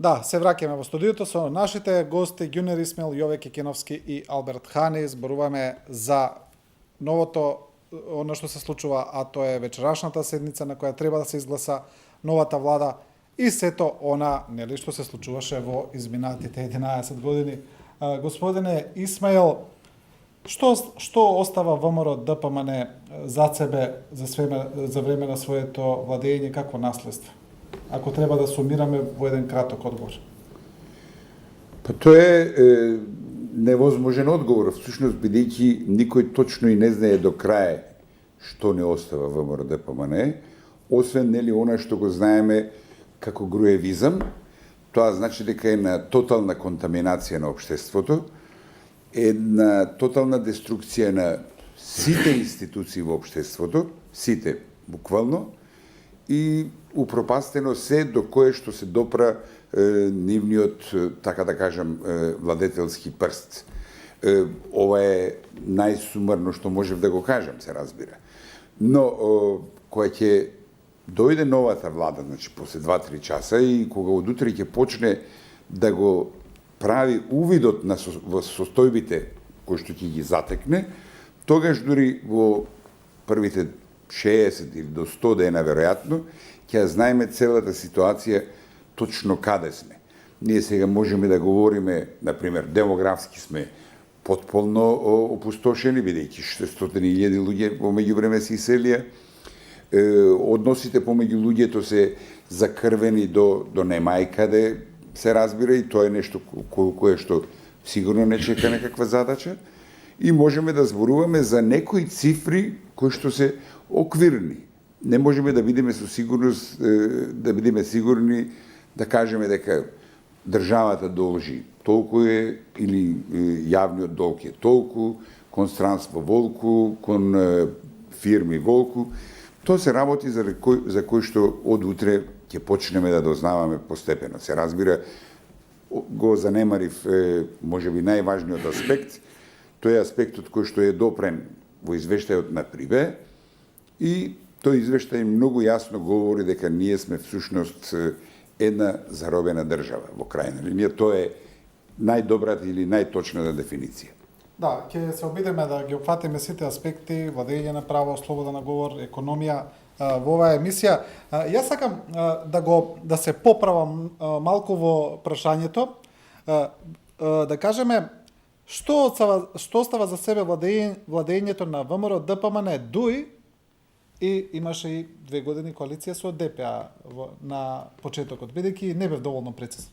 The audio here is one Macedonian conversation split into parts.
Да, се враќаме во студиото со нашите гости Ѓунер Исмаил, Јове Кекиновски и Алберт Хани. Зборуваме за новото, оно што се случува, а тоа е вечерашната седница на која треба да се изгласа новата влада и сето она, нели, што се случуваше во изминатите 11 години. Господине Исмаил, што остава ВМРО ДПМН за себе за време на своето владење, какво наследство? Ако треба да сумираме во еден краток одговор. Па тоа е невозможен одговор, всушност бидејќи никој точно и не знае до крај што не остава ВМРО ДПМН, освен нели она што го знаеме како груевизам. Тоа значи дека е на тотална контаминација на општеството, една тотална деструкција на сите институции во општеството, сите буквално, и упропастено се до кое што се допра нивниот, така да кажам, владетелски прст. Ова е најсумарно што можев да го кажам, се разбира. Но која ќе дојде новата влада, значи после 2-3 часа, и кога од утре ќе почне да го прави увидот на во состојбите кои што ќе ги затекне, тогаш дури во првите 60 или до 100 дена веројатно ќе знаеме целата ситуација точно каде сме. Ние сега можеме да говориме, например, демографски сме потполно опустошени, бидејќи 600.000 луѓе во меѓувреме се иселија. Односите помеѓу луѓето се закрвени до немај каде се разбира, и тоа е нешто кое што сигурно не чека некаква задача. И можеме да зборуваме за некои цифри кои што се оквирни. Не можеме да бидеме со сигурност, да бидеме сигурни да кажеме дека државата должи толку е, или јавниот долг е толку, кон странство волку, кон фирми волку. Тоа се работи за кои што од утре ќе почнеме да дознаваме постепено. Се разбира, го занемарив можеби најважниот аспект, тој е аспектот кој што е допрен во извештајот на Прибе, и тој извештај многу јасно говори дека ние сме всушност една заробена држава во крајна линија. Тоа е најдобрата или најточната дефиниција. Да, ќе се обидеме да ги опфатиме сите аспекти, владење на право, слобода на говор, економија во оваа емисија. Јас сакам да се поправам малку во прашањето, да кажеме што остава за себе владењето на ВМРО ДПМН дуи и имаше и 2 години коалиција со ДПА на почетокот, бидејќи не бев доволно прецизен.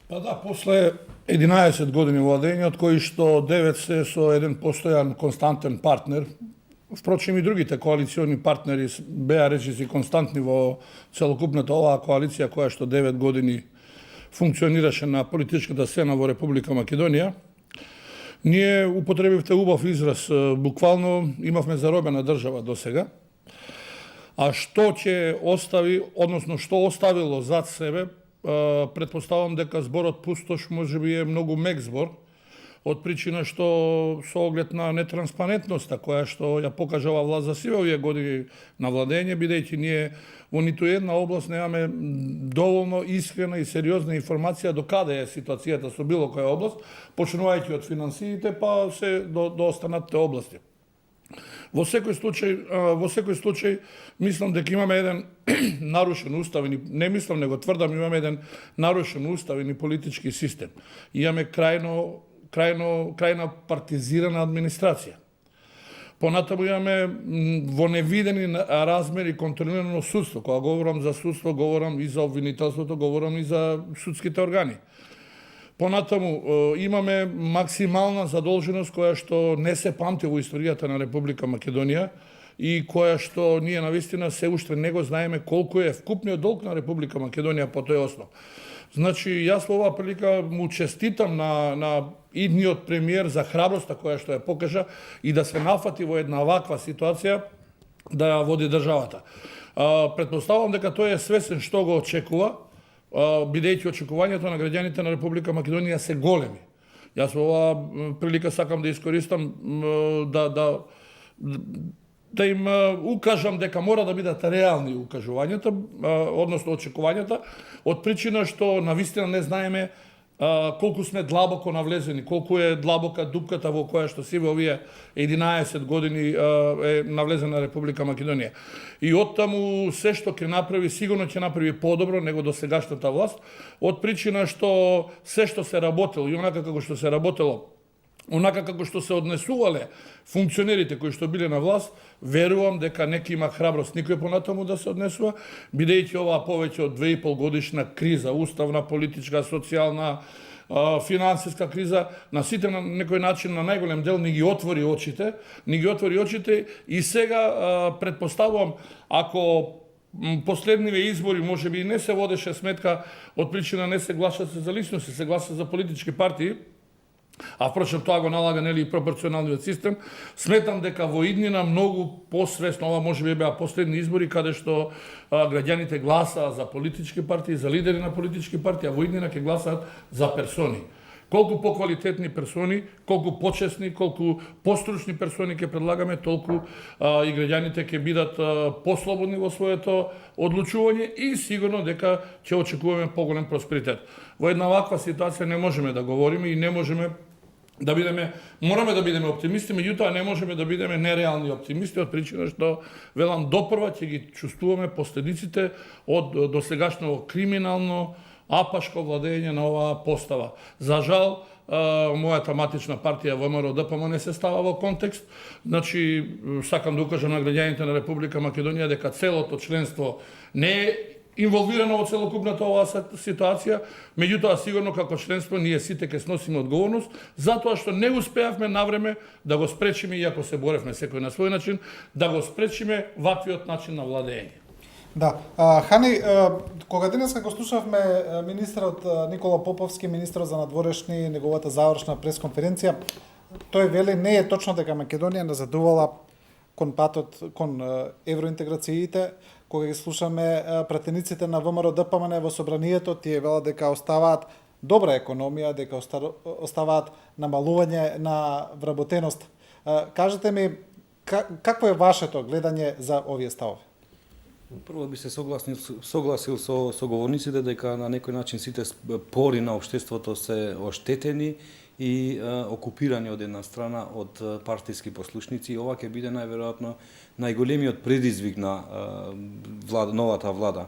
Па да, после 11 години владење, од кои што 9 се со еден постојан константен партнер, впрочем и другите коалициони партнери беа речиси константни во целокупната оваа коалиција која што 9 години функционираше на политичката сцена во Република Македонија. Ние употребивте убав израз, буквално имавме заробена држава до сега. А што ќе остави, односно што оставило зад себе, предпоставам дека зборот пустош можеби е многу мек збор, од причина што со оглед на нетранспарентноста која што ја покажа оваа власт за сиве овие години на владење, бидејќи ние во ниту една област немаме доволно искрена и сериозна информација до каде е ситуацијата со било која област, почнувајќи од финансиите па се до останатите области. Во секој случај, мислам дека имаме еден нарушен уставен, не мислам, него тврдам, имаме еден нарушен уставен и политички систем. Имаме крајна партизирана администрација. Понатаму имаме во невидени размери контролирано судство. Кога говорам за судство, говорам и за обвинителството, говорам и за судските органи. Понатаму имаме максимална задолженост која што не се памти во историјата на Република Македонија и која што ние навистина се уште не го знаеме колку е вкупниот долг на Република Македонија по тој основ. Значи, јас во оваа прилика му честитам на идниот премиер за храброста која што ја покажа и да се нафати во една ваква ситуација да ја води државата. Предпоставувам дека тој е свесен што го очекува, бидејќи очекувањето на граѓаните на Република Македонија се големи. Јас во оваа прилика сакам да искористам да им укажам дека мора да бидат реални укажувањата, односно очекувањата, од причина што навистина не знаеме колку сме длабоко навлезени, колку е длабока дупката во која што си во овие 11 години е навлезена Република Македонија. И оттаму се што ќе направи, сигурно ќе направи подобро него до сегашната власт, од причина што се што се работело и онака како што се работело, онака како што се однесувале функционерите кои што биле на власт, верувам дека нека има храброст никој понатаму да се однесува, бидејќи оваа повеќе од 2,5 годишна криза, уставна, политичка, социјална, финансиска криза, на сите на некој начин, на најголем дел ни ги отвори очите, и сега предпоставувам, ако последниве избори можеби и не се водеше сметка од причина не се гласаше за личности, се гласа за политички партии, а впрочем тоа го налага нели и пропорционалниот систем, сметам дека во иднина многу посвесно, ова можеби беа последни избори каде што граѓаните гласаа за политички партии, за лидери на политички партии, а во иднина ќе гласаат за персони. Колку поквалитетни персони, колку почесни, колку постручни персони ќе предлагаме, толку и граѓаните ќе бидат послободни во своето одлучување и сигурно дека ќе очекуваме поголем просперитет. Во една ваква ситуација не можеме да говориме и не можеме да бидеме, мораме да бидеме оптимисти, меѓутоа не можеме да бидеме нереални оптимисти од причина што велам допрва ќе ги чувствуваме последиците од досегашно криминално апашко владење на оваа постава. За жал, мојата матична партија ВМРО ДПМН не се става во контекст. Значи, сакам да укажам на граѓаните на Република Македонија дека целото членство не е инволвирано во целокупната оваа ситуација, меѓутоа сигурно како членство ние сите ќе сносиме одговорност затоа што не успеавме навреме да го спречиме, иако се боревме секој на свој начин, да го спречиме ваквиот начин на владење. Да. Хани, кога денеска го слушавме министерот Никола Поповски, министерот за надворешни, неговата завршна пресконференција, тој вели не е точно дека Македонија назадувала кон патот кон евроинтеграциите. Кога ги слушаме пратениците на ВМРО ДПМН во собранието, тие велат дека оставаат добра економија, дека оставаат намалување на вработеност. Кажете ми, какво е вашето гледање за овие ставови? Прво би се согласил со говорниците дека на некој начин сите пори на општеството се оштетени и окупирани од една страна од партиски послушници, и ова ќе биде најверојатно најголемиот предизвик на новата влада.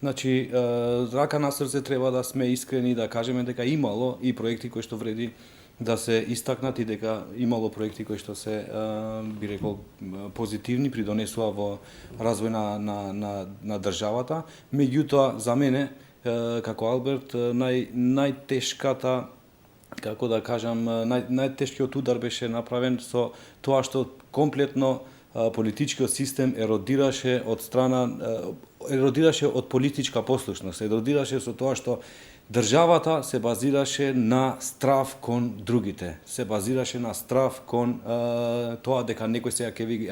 Значи, рака на срце треба да сме искрени да кажеме дека имало и проекти кои што вреди да се истакнат и дека имало проекти кои што се, би рекол, позитивни, придонесува во развој на државата. Меѓутоа, за мене, како Алберт, најтешката, како да кажам, најтешкиот удар беше направен со тоа што комплетно политичкиот систем еродираше од политичка послушност, еродираше со тоа што државата се базираше на страв кон другите, се базираше на страв кон тоа дека некој сега ќе ви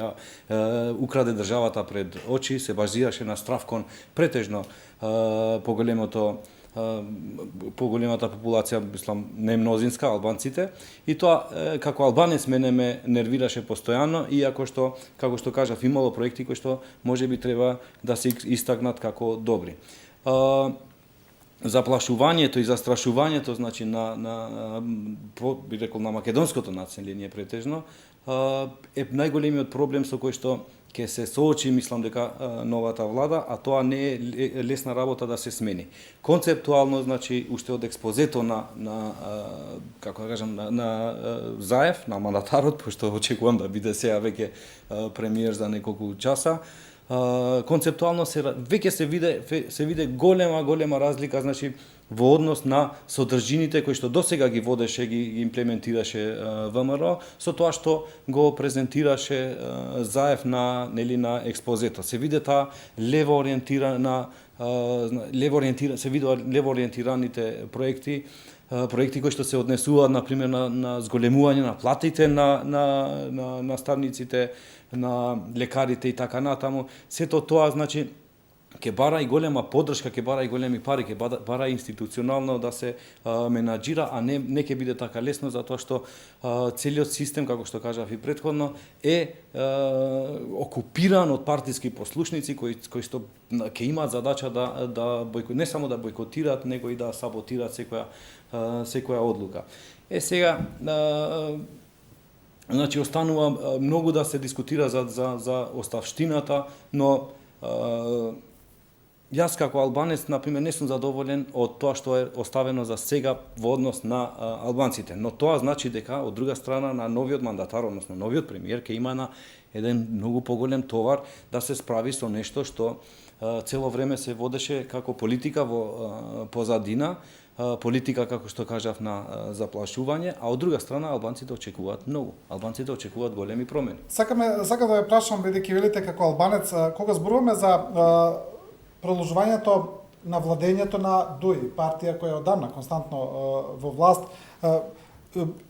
украде државата пред очи, се базираше на страв кон претежно поголемата популација, мислам, не мнозинска, албанците, и тоа како албанец мене ме нервираше постојано, иако што, како што кажав, имало проекти кои што можеби треба да се истакнат како добри. Заплашувањето и застрашувањето, значи би рекол на македонското население претежно, е најголемиот проблем со кој што ќе се соочи, мислам дека новата влада, а тоа не е лесна работа да се смени. Концептуално, значи, уште од експозето како да кажам, на Заев, на мандатарот, пошто очекувам да биде сега веќе премиер за неколку часа, концептуално веќе се виде голема разлика, значи, во однос на содржините кои што досега ги водеше, ги имплементираше ВМРО, со тоа што го презентираше Заев на експозето. Се виде таа лево ориентираните проекти кои што се однесуваат, например, на зголемување на платите на наставниците, на лекарите и така натаму. Сето тоа, значи, ќе бара и голема поддршка, ќе бара и големи пари, ќе бара институционално да се менаџира, а не ќе биде така лесно, затоа што целиот систем, како што кажав и претходно, е окупиран од партиски послушници кои што ќе имаат задача да не само да бойкотираат, него и да саботираат секоја одлука. Сега значи останува многу да се дискутира за оставштината, но јас како албанец, например, не сум задоволен од тоа што е оставено за сега во однос на албанците. Но тоа значи дека, од друга страна, на новиот мандатар, односно новиот премиер, ќе има на еден многу поголем товар да се справи со нешто што цело време се водеше како политика во позадина, политика, како што кажав, на заплашување, а од друга страна албанците очекуваат многу. Албанците очекуваат големи промени. Сакам да ве прашам, бидејќи велите како албанец, кога зборуваме за продолжувањето на владењето на ДУИ, партија која е одамна константно во власт,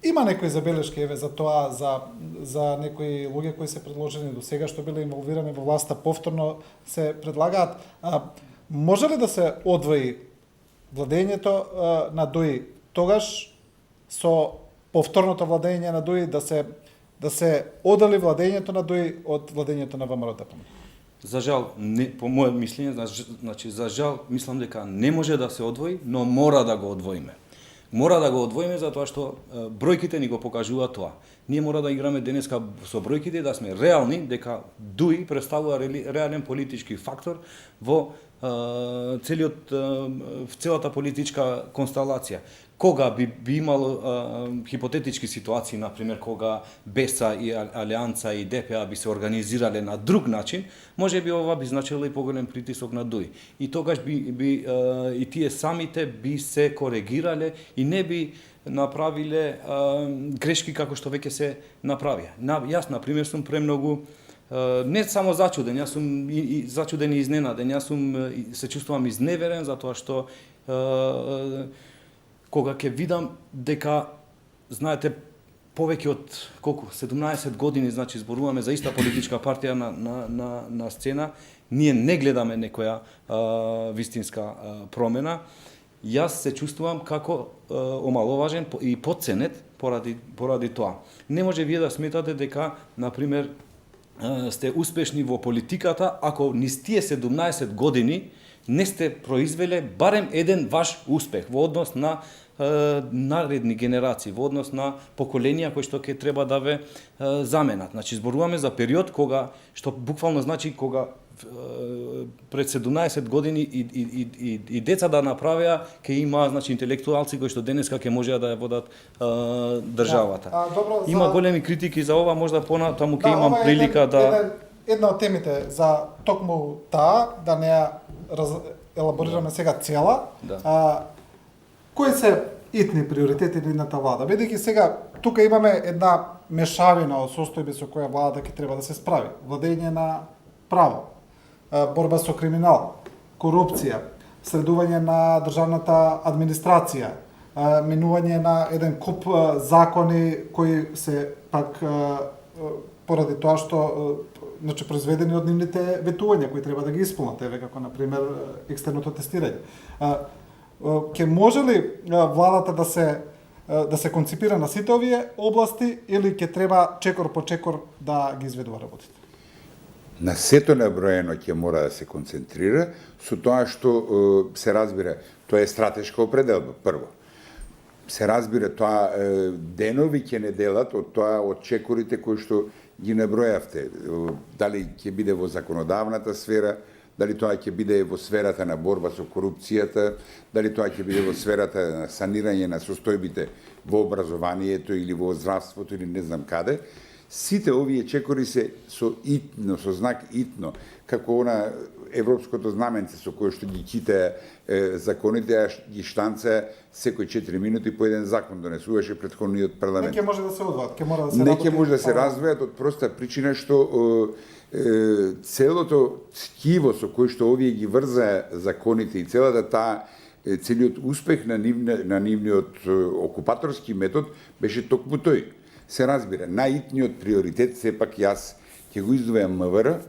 има некои забелешки еве за тоа, за некои луѓе кои се предложени до сега што биле инволвирани во власта, повторно се предлагаат. Може ли да се одвои владењето на ДУИ тогаш со повторното владење на ДУИ, да се оддали владењето на ДУИ од владењето на ВМРО-ДПМНЕ? За жал, по моје мислење, значи за жал мислам дека не може да се одвои, но мора да го одвоиме. Мора да го одвоиме затоа што бројките ни го покажуваат тоа. Ние мора да играме денеска со бројките, да сме реални, дека ДУИ представува реален политички фактор во целата политичка констелација. Кога би имало хипотетички ситуации, например, кога БЕСА и Алијанца и ДПА би се организирале на друг начин, може би ова би значило и поголем притисок на ДУИ. И тогаш и тие самите би се коригирале и не би направиле грешки како што веќе се направија. Јас, например, сум премногу не само зачуден, јас сум и зачуден и изненаден, јас се чувствувам изневерен затоа што кога ќе видам дека, знаете, повеќе од 17 години, значи зборуваме за иста политичка партија на сцена, ние не гледаме некоја вистинска промена, јас се чувствувам како омаловажен и подценет поради тоа. Не може вие да сметате дека, например, сте успешни во политиката ако низ тие 17 години не сте произвеле барем еден ваш успех во однос на наредни генерации, во однос на поколенија кои што ќе треба да ве заменат. Значи зборуваме за период кога, што буквално значи кога пред 17 години и деца да направеа, ќе има, значи, интелектуалци кои што денеска ќе можеа да ја водат државата. Добро, има големи критики за ова, можда понатаму ќе имам прилика една од темите за токму таа, да не ја елаборираме сега цела. Кои се итни приоритети на едната влада? Бидејќи сега тука имаме една мешавина од состојби со која владата ќе треба да се справи. Владење на право, борба со криминал, корупција, следување на државната администрација, минување на еден куп закони кои се пак поради тоа што значи произведени од нивните ветувања кои треба да ги исполнат, еве како на пример екстерното тестирање. Ке може ли владата да се конципира на сите овие области или ќе треба чекор по чекор да ги изведува работите? На сето наброено ќе мора да се концентрира со тоа што се разбира, тоа е стратешка определба прво. Се разбира тоа денови ќе не делат од тоа од чекорите кои што ги набројавте. Дали ќе биде во законодавната сфера, дали тоа ќе биде во сферата на борба со корупцијата, дали тоа ќе биде во сферата на санирање на состојбите во образованието или во здравството или не знам каде. Сите овие чекори се со итно, со знак итно, како она европското знаменце со кое што ги читаа законите, а ги штанца секој 4 минути по еден закон донесуваше претходниот парламент. Не ќе може да се одвоат, ќе мора да се не ќе може да се развојат од проста причина што целото ткиво со кој што овие ги врзаа законите и целиот успех на нивниот окупаторски метод беше токму тој. Се разбира, најитниот приоритет, сепак јас ќе го издвојам МВР,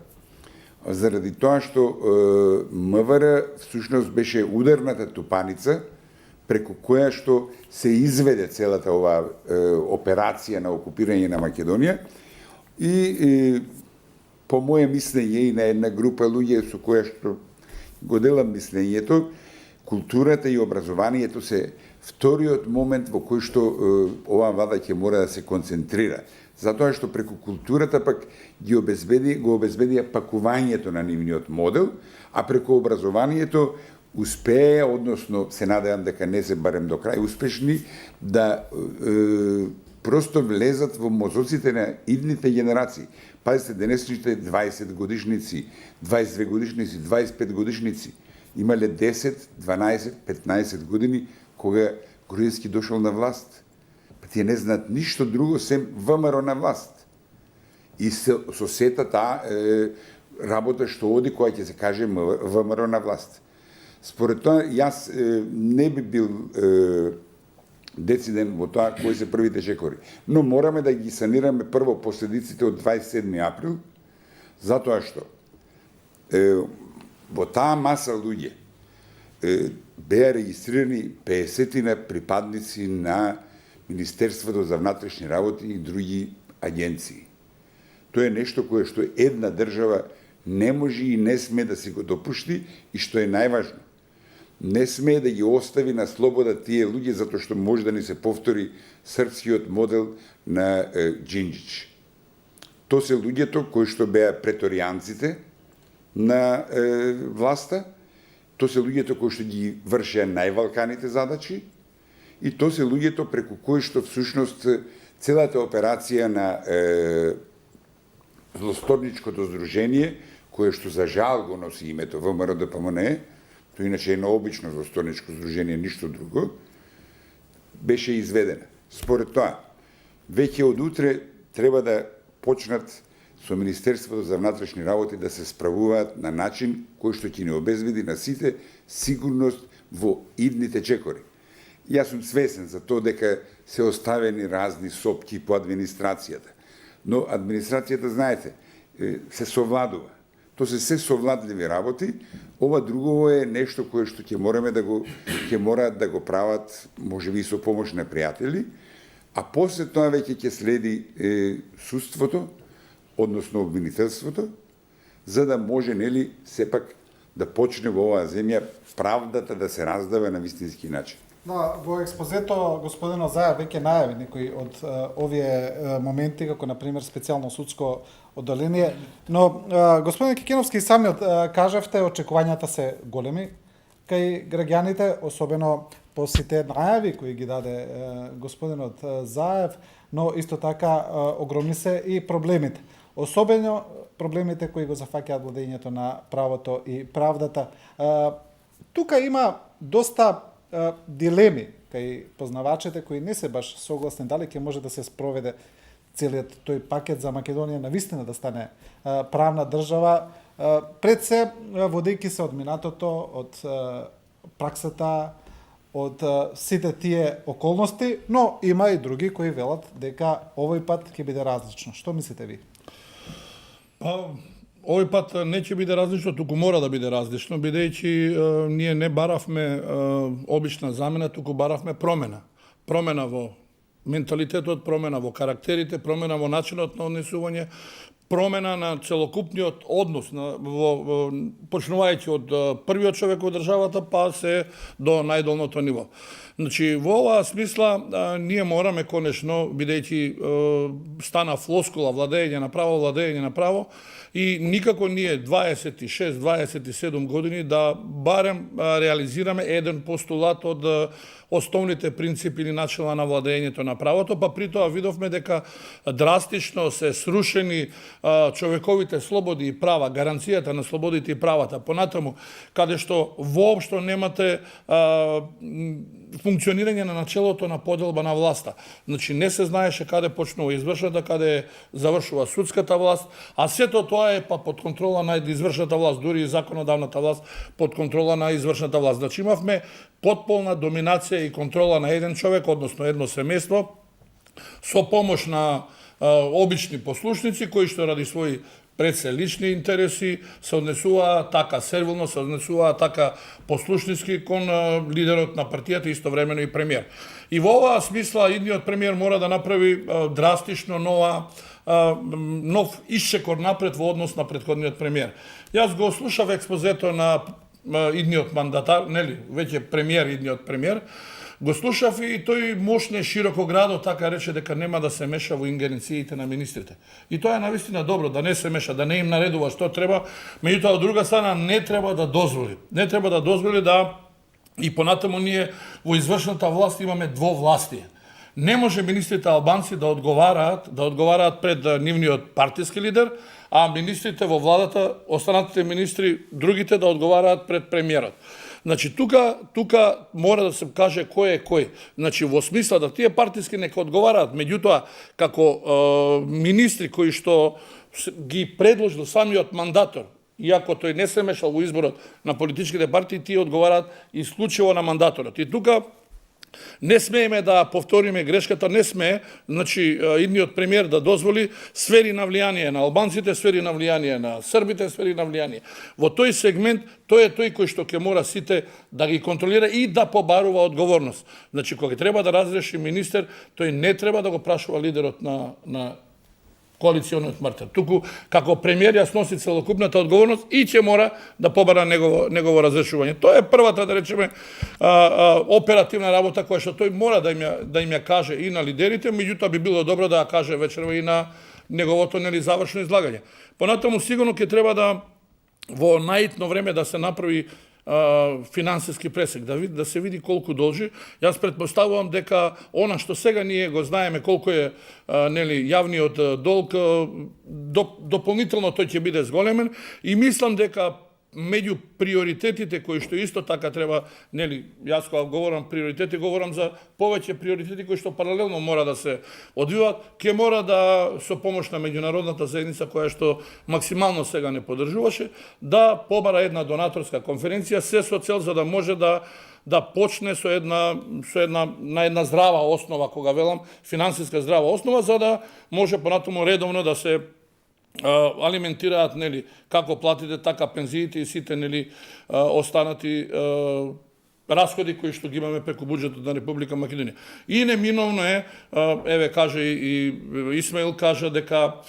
заради тоа што МВР всушност беше ударната тупаница преку која што се изведе целата оваа операција на окупирање на Македонија и по моје мислење и на една група луѓе со која што го делам мислењето, културата и образованието се вториот момент во кој што оваа влада ќе мора да се концентрира. Затоа што преку културата пак го обезбедија пакувањето на нивниот модел, а преку образованието успеја, односно се надевам дека не се барем до крај успешни, да просто влезат во мозоците на идните генерации. Пазите, денешните 20 годишници, 22 годишници, 25 годишници имале 10, 12, 15 години кога Груевски дошол на власт. Тие не знаат ништо друго сем ВМРО на власт. И со сета таа работа што оди која ќе се каже ВМРО на власт. Според тоа, јас не би бил дециден во тоа кои се првите чекори. Но мораме да ги санираме прво последиците од 27. април, затоа што во таа маса луѓе беа регистрирани 50 припадници на Министерството за внатрешни работи и други агенции. Тоа е нешто кое што една држава не може и не сме да си го допушти и што е најважно. Не сме да ги остави на слобода тие луѓе затоа што може да ни се повтори српскиот модел на Џинџич. Тоа се луѓето кои што беа преторијанците на власта, тоа се луѓето кои што ги вршеа највалканите задачи, и тоа се луѓето преку кои што всушност целата операција на злосторничкото здружение, кое што за жал го носи името ВМРО-ДПМН, тоа иначе е едно обично злосторничко здружение, ништо друго, беше изведена. Според тоа, веќе од утре треба да почнат со Министерството за внатрешни работи да се справуваат на начин кој што ќе ни обезбеди на сите сигурност во идните чекори. Јас сум свесен за тоа дека се оставени разни сопки по администрацијата. Но администрацијата, знаете, се совладува. Тоа се се совладливи работи. Ова друго е нешто кое што ќе мораат да го прават, можеби и со помош на пријатели, а после тоа веќе ќе следи судството, односно обвинителството, за да може, нели, сепак да почне во оваа земја правдата да се раздава на вистински начин. Да, во експозето господинот Заев веќе најави некои од овие моменти, како на пример специјално судско одделение, но господин Кекиновски самиот кажавте очекувањата се големи кај граѓаните, особено по сите најави кои ги даде господинот Заев, но исто така огромни се и проблемите. Особено проблемите кои го зафаќаат владењето на правото и правдата. Тука има доста дилеми кај познавачите кои не се баш согласни дали ќе може да се спроведе целиот тој пакет за Македонија навистина да стане правна држава, пред се водејќи се од минатото, од праксата, од сите тие околности, но има и други кои велат дека овој пат ќе биде различно. Што мислите ви? Овој пат не ќе биде различно, туку мора да биде различно, бидејќи ние не баравме обична замена, туку баравме промена. Промена во менталитетот, промена во карактерите, промена во начинот на однесување, промена на целокупниот однос, почнувајќи од првиот човек во државата, па се до најдолното ниво. Значи, во оваа смисла, ние мораме конечно, бидејќи стана флоскула владење на право, и никако ние 26-27 години да барем реализираме еден постулат од основните принципи или начела на владењето на правото, па при тоа видовме дека драстично се срушени човековите слободи и права, гаранцијата на слободите и правата. Понатаму, каде што воопшто немате функционирање на начелото на поделба на власта. Значи, не се знаеше каде почнува извршната, каде завршува судската власт, а сето тоа е па под контрола на извршната власт, дури и законодавната власт под контрола на извршната власт. Значи, имавме потполна доминација и контрола на еден човек, односно едно семејство, со помош на обични послушници, кои што ради своји пред се лични интереси, се однесува така сервилно, се однесува така послушниски кон лидерот на партијата, истовремено и премиер. И во оваа смисла идниот премиер мора да направи драстично нов исчекор напред во однос на претходниот премиер. Јас го слушав експозето на идниот мандатар, нели, веќе премиер, идниот премиер, го слушав и тој мощне широко градо така рече дека нема да се меша во ингеренциите на министрите. И тоа е навистина добро, да не се меша, да не им наредува што треба, меѓутоа од друга страна не треба да дозволи. Не треба да дозволи да и понатаму ние во извршната власт имаме двовластие. Не може министрите албанци да одговараат пред нивниот партиски лидер, а министрите во владата, останатите министри, другите да одговараат пред премиерот. Значи, тука мора да се каже кој е кој. Значи, во смисла да тие партиски нека одговараат, меѓутоа, како министри кои што ги предложил самиот мандатор, иако тој не се мешал во изборот на политичките партии, тие одговараат исклучиво на мандаторот. И тука не смееме да повториме грешката, не смее, значи, идниот премиер да дозволи сфери на влијание на албанците, сфери на влијание на србите, сфери на влијание. Во тој сегмент, тој е тој кој што ќе мора сите да ги контролира и да побарува одговорност. Значи, кога треба да разреши министер, тој не треба да го прашува лидерот на коалициониот партнер. Туку, како премиер, јас носи целокупната одговорност и ќе мора да побара негово разрешување. Тоа е првата, да речеме, оперативна работа која што тој мора да им ја каже и на лидерите, меѓутоа би било добро да ја каже вечерва и на неговото завршно излагање. Понатаму сигурно ќе треба да во наитно време да се направи финансиски пресек, да се види колку должи. Јас претпоставувам дека она што сега ние го знаеме колку е јавниот долг, дополнително тој ќе биде зголемен и мислам дека меѓу приоритетите кои што исто така треба, јас кога говорам приоритети, говорам за повеќе приоритети кои што паралелно мора да се одвиваат, ќе мора да со помош на меѓународната заедница која што максимално сега не поддржуваше, да побара една донаторска конференција, се со цел за да може да почне на една здрава основа, кога велам финансиска здрава основа, за да може понатаму редовно да се алиментираат како платите, така пензиите и сите останати расходи кои што ги имаме преку буџетот на Република Македонија. И неминовно е, еве каже и Исмаил кажа дека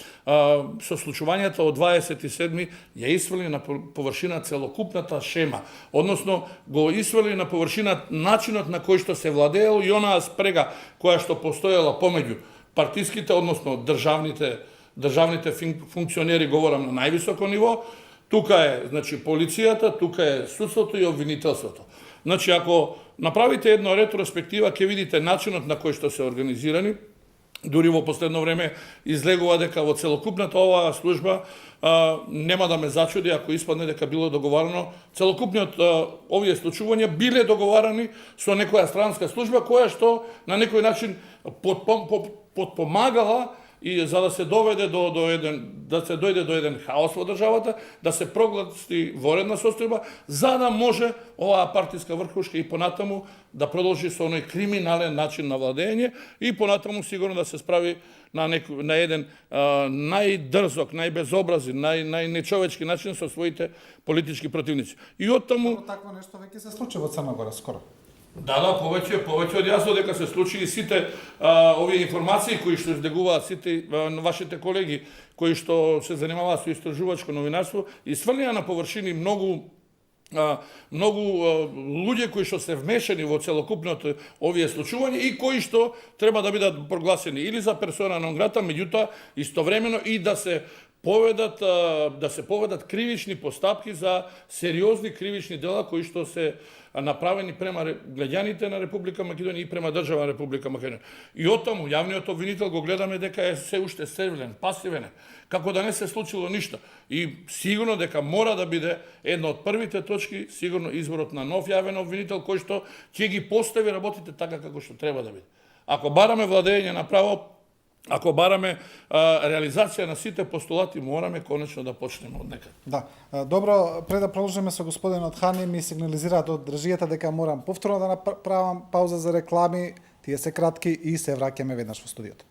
со случувањата од 27 ја исвели на површина целокупната шема, односно го исвели на површина начинот на кој што се владеело и онаа спрега која што постоела помеѓу партиските, односно државните функционери, говорам на највисоко ниво, тука е, значи, полицијата, тука е судството и обвинителството. Значи, ако направите една ретроспектива, ќе видите начинот на кој што се организирани, дури во последно време излегува дека во целокупната оваа служба нема да ме зачуди ако испадне дека било договарано, целокупниот овие случувања биле договарани со некоја странска служба која што на некој начин подпомагала и за да се дојде до еден хаос во државата, да се прогласи воредна состојба, за да може оваа партиска врхушка и понатаму да продолжи со оној криминален начин на владење и понатаму сигурно да се справи на еден најдрзок, најбезобразен, најнечовечки начин со своите политички противници. И оттаму такво нешто веќе се случи во Црна Гора скоро. Да, повеќе од јасно дека се случи и сите овие информации кои што издегуваат сите вашите колеги кои што се занимаваат со истражувачко новинарство и сврлија на површини многу луѓе кои што се вмешани во целокупното овие случувања и кои што треба да бидат прогласени или за персона нон грата, меѓутоа истовремено и да се поведат кривични постапки за сериозни кривични дела кои што се направени према граѓаните на Република Македонија и према држава Република Македонија. И оттаму јавниот обвинител го гледаме дека е се уште сервилен, пасивен, како да не се случило ништо. И сигурно дека мора да биде една од првите точки, сигурно изборот на нов јавен обвинител кој што ќе ги постави работите така како што треба да биде. Ако бараме владење на право, ако бараме реализација на сите постулати, мораме конечно да почнеме од некаде. Да. Добро, пред да продолжиме со господинот Хани, ми сигнализираат од држијата дека морам повторно да направам пауза за реклами, тие се кратки и се враќаме веднаш во студиото.